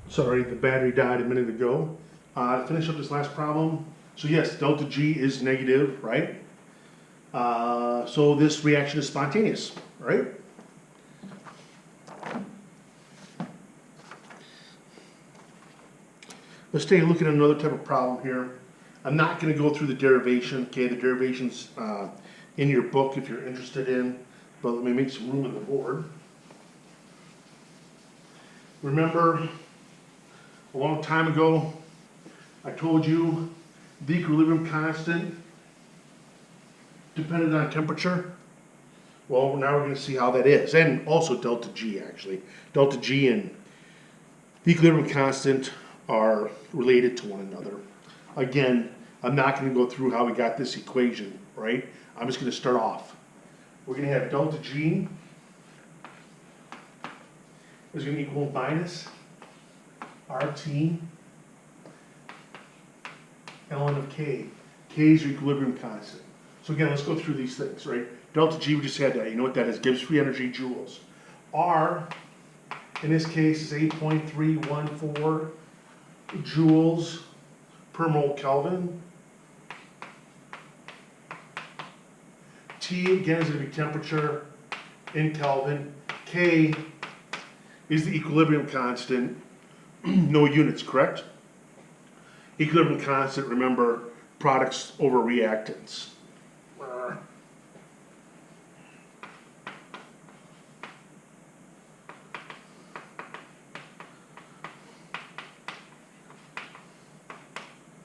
Sorry, the battery died a minute ago. To finish up this last problem, so yes, delta G is negative, right? So this reaction is spontaneous, right? Let's take a look at another type of problem here. I'm not going to go through the derivation, okay? The derivation's in your book if you're interested in, but let me make some room on the board. Remember, a long time ago, I told you the equilibrium constant depended on temperature. Well, now we're going to see how that is, and also delta G actually. Delta G and the equilibrium constant are related to one another. Again, I'm not going to go through how we got this equation, right? I'm just going to start off. We're going to have delta G is going to equal minus RT ln of K. K is your equilibrium constant. So again, let's go through these things, right? Delta G, we just had that. You know what that is? Gives free energy joules. R, in this case, is 8.314 joules per mole Kelvin. T, again, is going to be temperature in Kelvin. K is the equilibrium constant. No units, correct? Equilibrium constant, remember, products over reactants.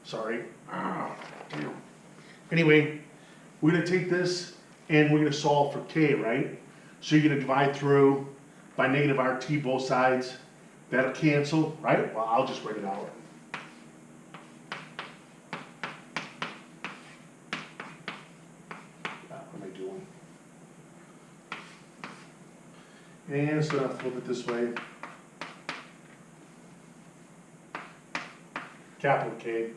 Sorry. Damn. Anyway, we're going to take this and we're going to solve for K, right? So you're going to divide through by negative RT both sides. That'll cancel, right? Well, I'll just write it out. What am I doing? And it's going to flip it this way. Capital K.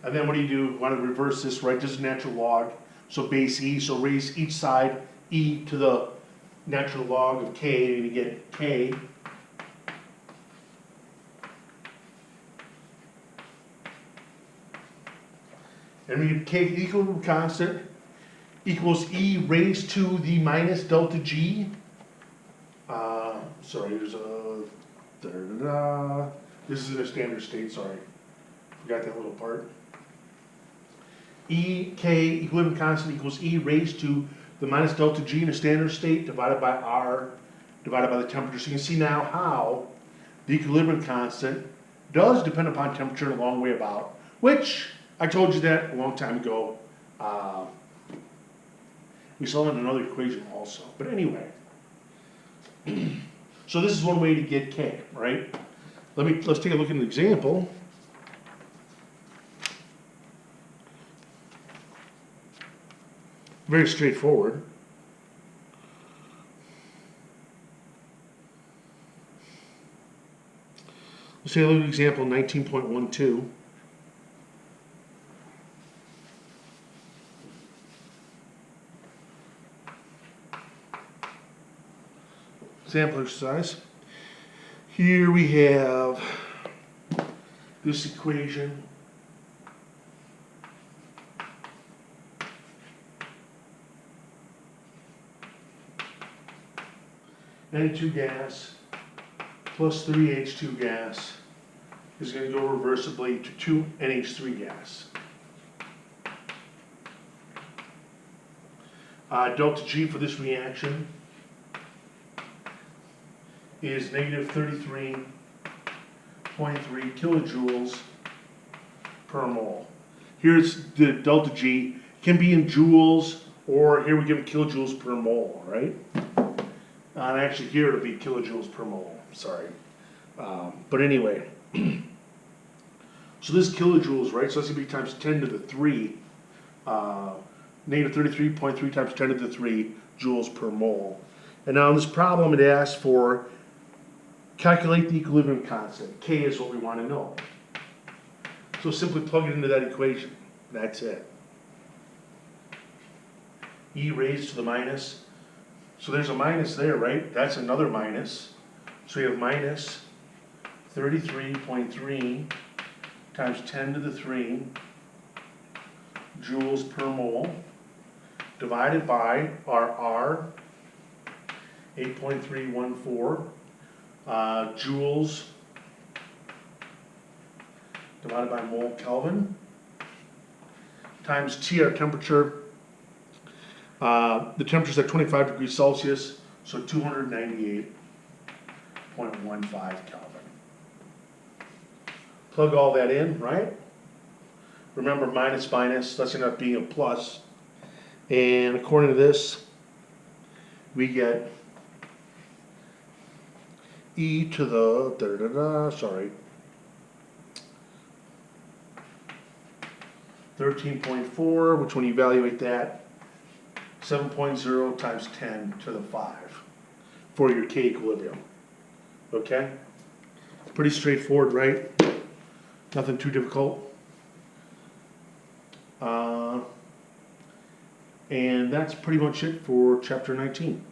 And then what do? You want to reverse this, right? This is natural log. So base E, so raise each side E to the natural log of K, and you get K. And we get K equilibrium constant equals E raised to the minus delta G. Sorry, there's a This is in a standard state, sorry. Forgot that little part. K equilibrium constant equals E raised to the minus delta G in a standard state divided by R divided by the temperature. So you can see now how the equilibrium constant does depend upon temperature in a long way about, which I told you that a long time ago. We saw it in another equation also. But anyway, so this is one way to get K, right? Let's take a look at an example. Very straightforward. Let's take a look at example 19.12. Example exercise. Here we have this equation. N2 gas plus 3H2 gas is going to go reversibly to 2 NH3 gas. Delta G for this reaction is negative 33.3 kilojoules per mole. Here's the delta G, can be in joules, or here we give it kilojoules per mole, right? And actually here it'll be kilojoules per mole, sorry. But anyway, so this is kilojoules, right? So that's gonna be times 10 to the 3, negative 33.3 times 10 to the 3 joules per mole. And now in this problem it asks for calculate the equilibrium constant. K is what we want to know. So simply plug it into that equation. That's it. E raised to the minus So there's a minus there, right? That's another minus. So you have minus 33.3 times 10 to the 3 joules per mole divided by our R, 8.314 joules divided by mole Kelvin times T, our temperature. The temperature's at 25 degrees Celsius, so 298.15 Kelvin. Plug all that in, right? Remember, minus minus, that's end up being a plus. And according to this, we get e to the, sorry, 13.4, which when you evaluate that, 7.0 times 10 to the 5 for your K equilibrium. Okay? Pretty straightforward, right? Nothing too difficult. And that's pretty much it for chapter 19.